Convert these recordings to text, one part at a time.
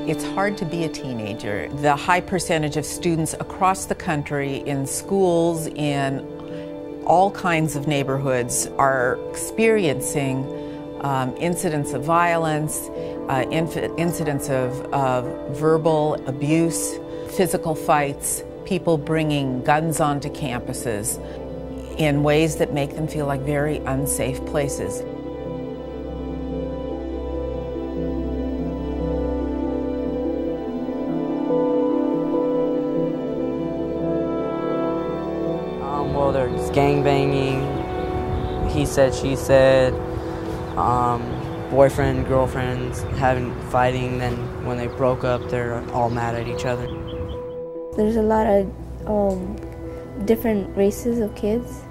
It's hard to be a teenager. The high percentage of students across the country in schools, in all kinds of neighborhoods, are experiencing incidents of violence, incidents of verbal abuse, physical fights, people bringing guns onto campuses in ways that make them feel like very unsafe places. Well, there's gangbanging, he said, she said, boyfriend, girlfriends fighting, then when they broke up, they're all mad at each other. There's a lot of different races of kids,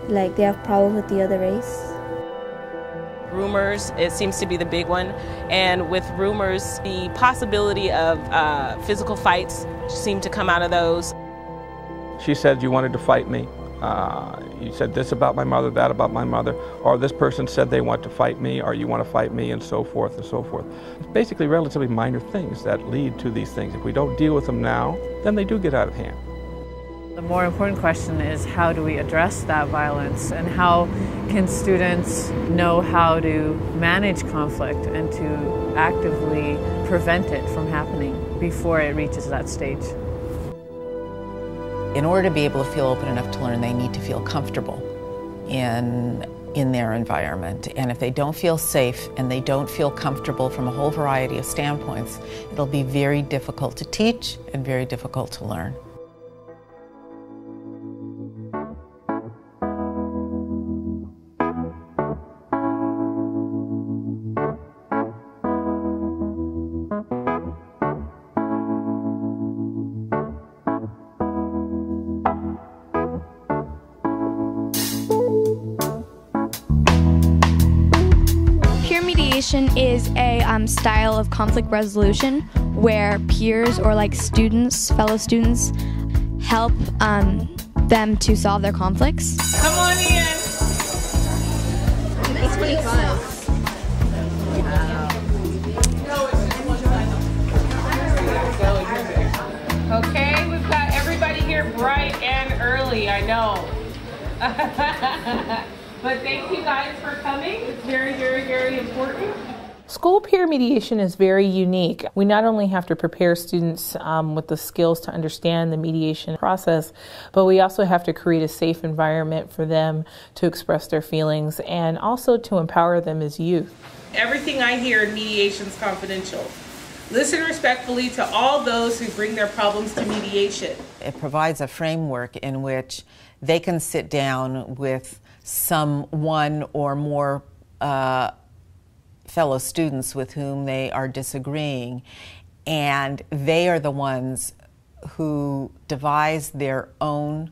like they have problems with the other race. Rumors, it seems to be the big one, and with rumors, the possibility of physical fights seem to come out of those. She said, you wanted to fight me. You said this about my mother, that about my mother, or this person said they want to fight me, or you want to fight me, and so forth and so forth. It's basically relatively minor things that lead to these things. If we don't deal with them now, then they do get out of hand. The more important question is, how do we address that violence, and how can students know how to manage conflict and to actively prevent it from happening before it reaches that stage? In order to be able to feel open enough to learn, they need to feel comfortable in their environment. And if they don't feel safe and they don't feel comfortable from a whole variety of standpoints, it'll be very difficult to teach and very difficult to learn. Peer mediation is a style of conflict resolution where peers or students, fellow students, help them to solve their conflicts. Come on in. It's pretty fun. Okay, we've got everybody here bright and early, I know. But thank you guys for coming. It's very, very, very important. School peer mediation is very unique. We not only have to prepare students with the skills to understand the mediation process, but we also have to create a safe environment for them to express their feelings and also to empower them as youth. Everything I hear in mediation is confidential. Listen respectfully to all those who bring their problems to mediation. It provides a framework in which they can sit down with one or more fellow students with whom they are disagreeing, and they are the ones who devise their own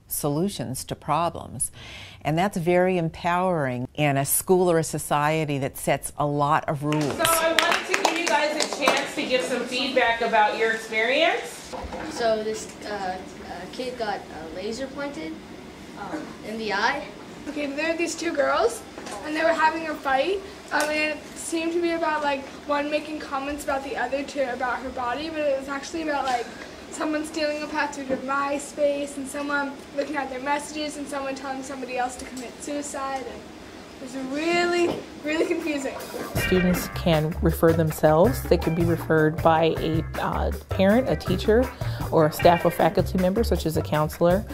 solutions to problems. And that's very empowering in a school or a society that sets a lot of rules. So I wanted to give you guys a chance to give some feedback about your experience. So this kid got laser pointed in the eye. Okay, there were these two girls, and they were having a fight, and it seemed to be about one making comments about the other about her body, but it was actually about someone stealing a password of MySpace, and someone looking at their messages, and someone telling somebody else to commit suicide. And it was really, really confusing. Students can refer themselves. They can be referred by a parent, a teacher, or a staff or faculty member, such as a counselor.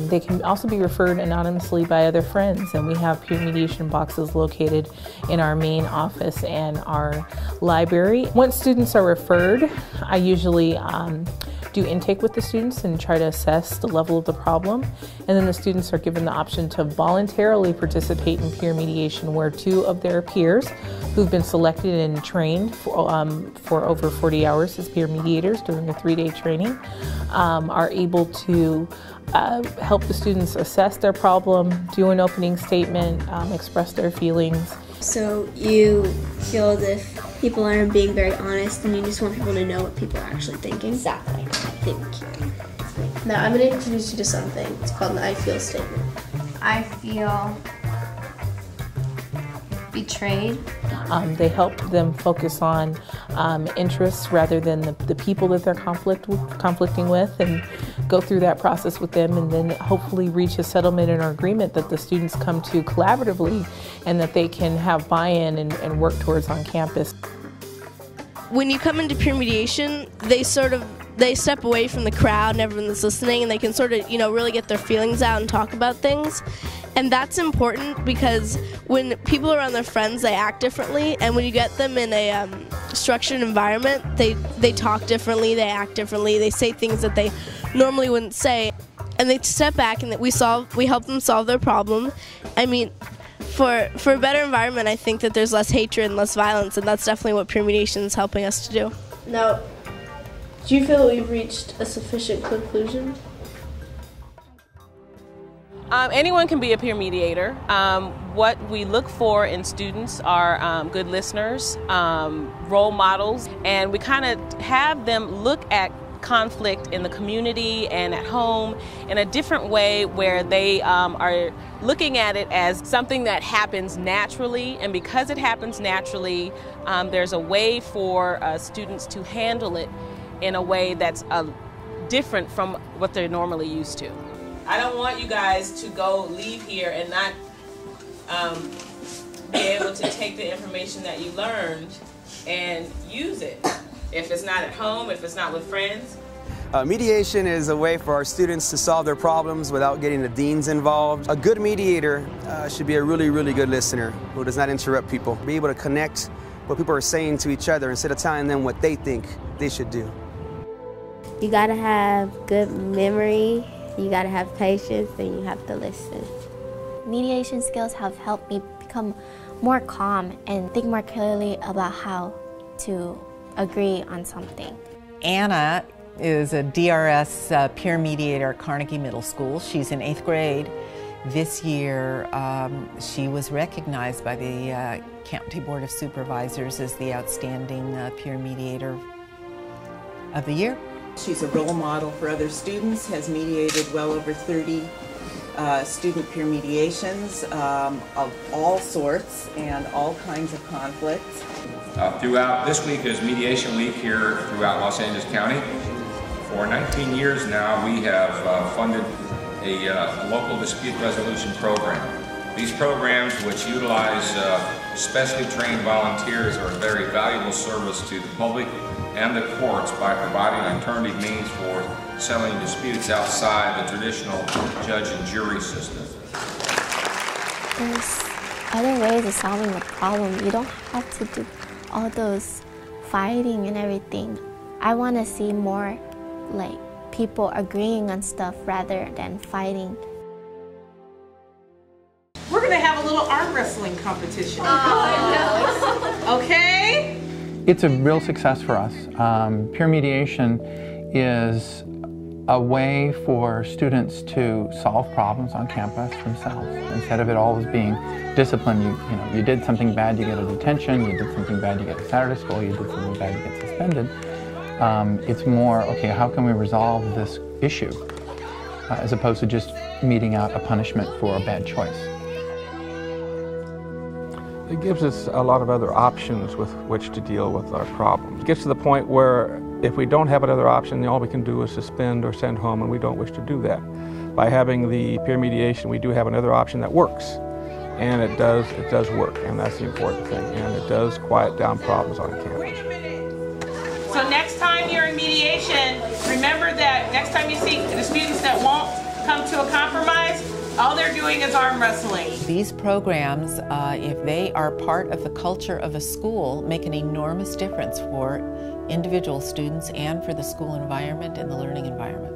They can also be referred anonymously by other friends, and we have peer mediation boxes located in our main office and our library. Once students are referred, I usually do intake with the students and try to assess the level of the problem, and then the students are given the option to voluntarily participate in peer mediation, where two of their peers who've been selected and trained for over 40 hours as peer mediators during a 3-day training are able to help the students assess their problem, do an opening statement, express their feelings. So you feel as if people aren't being very honest, and you just want people to know what people are actually thinking. Exactly. Thank you. Now I'm going to introduce you to something. It's called an I feel statement. I feel betrayed. They help them focus on interests rather than the people that they're conflicting with, and go through that process with them, and then hopefully reach a settlement and or agreement that the students come to collaboratively and that they can have buy-in and work towards on campus. When you come into peer mediation, they step away from the crowd and everyone that's listening, and they can sort of, really get their feelings out and talk about things. And that's important because when people are around their friends, they act differently, and when you get them in a structured environment, they talk differently, they act differently, they say things that they normally wouldn't say, and they step back and we help them solve their problem. I mean, for a better environment, I think that there's less hatred and less violence, and that's definitely what peer mediation is helping us to do. Now, do you feel that we've reached a sufficient conclusion? Anyone can be a peer mediator. What we look for in students are good listeners, role models, and we kind of have them look at conflict in the community and at home in a different way, where they are looking at it as something that happens naturally, and because it happens naturally, there's a way for students to handle it in a way that's different from what they're normally used to. I don't want you guys to leave here and not be able to take the information that you learned and use it. If it's not at home, if it's not with friends. Mediation is a way for our students to solve their problems without getting the deans involved. A good mediator should be a really, really good listener who does not interrupt people. Be able to connect what people are saying to each other instead of telling them what they think they should do. You gotta have good memory, you gotta have patience, and you have to listen. Mediation skills have helped me become more calm and think more clearly about how to agree on something. Anna is a DRS peer mediator at Carnegie Middle School. She's in 8th grade. This year, she was recognized by the County Board of Supervisors as the Outstanding Peer Mediator of the Year. She's a role model for other students, has mediated well over 30 student peer mediations of all sorts and all kinds of conflicts. Throughout this week is Mediation Week here throughout Los Angeles County. For 19 years now, we have funded a local dispute resolution program. These programs, which utilize specially trained volunteers, are a very valuable service to the public and the courts by providing alternative means for settling disputes outside the traditional judge and jury system. There's other ways of solving the problem. You don't have to do all those fighting and everything. I want to see more like people agreeing on stuff rather than fighting. We're going to have a little arm wrestling competition. Okay? It's a real success for us. Peer mediation is a way for students to solve problems on campus themselves. Instead of it always being discipline, you did something bad, you get a detention, you did something bad, you get sent out of school, you did something bad, you get suspended. It's more, okay, how can we resolve this issue? As opposed to just meting out a punishment for a bad choice. It gives us a lot of other options with which to deal with our problems. It gets to the point where if we don't have another option, all we can do is suspend or send home, and we don't wish to do that. By having the peer mediation, we do have another option that works, and it does work, and that's the important thing, and it does quiet down problems on campus. So next time you're in mediation, remember that next time you see the students that won't come to a compromise, all they're doing is arm wrestling. These programs, if they are part of the culture of a school, make an enormous difference for individual students and for the school environment and the learning environment.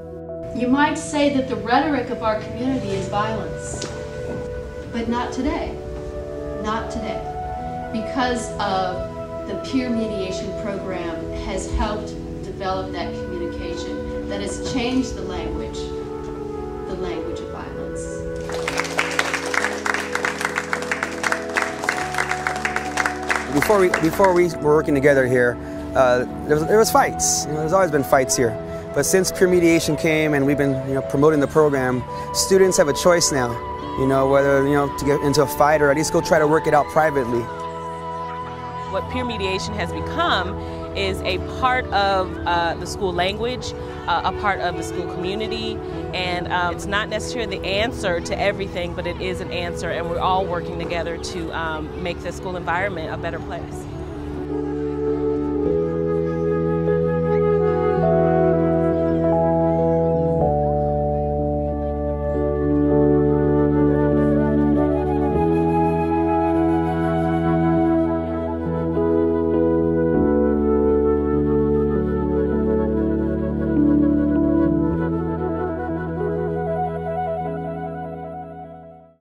You might say that the rhetoric of our community is violence, but not today. Not today. Because of the peer mediation program has helped develop that communication that has changed the language of violence. Before we were working together here, there was fights. There's always been fights here. But since peer mediation came and we've been promoting the program, students have a choice now. You know, whether, to get into a fight or at least go try to work it out privately. What peer mediation has become is a part of the school language, a part of the school community, and it's not necessarily the answer to everything, but it is an answer, and we're all working together to make the school environment a better place.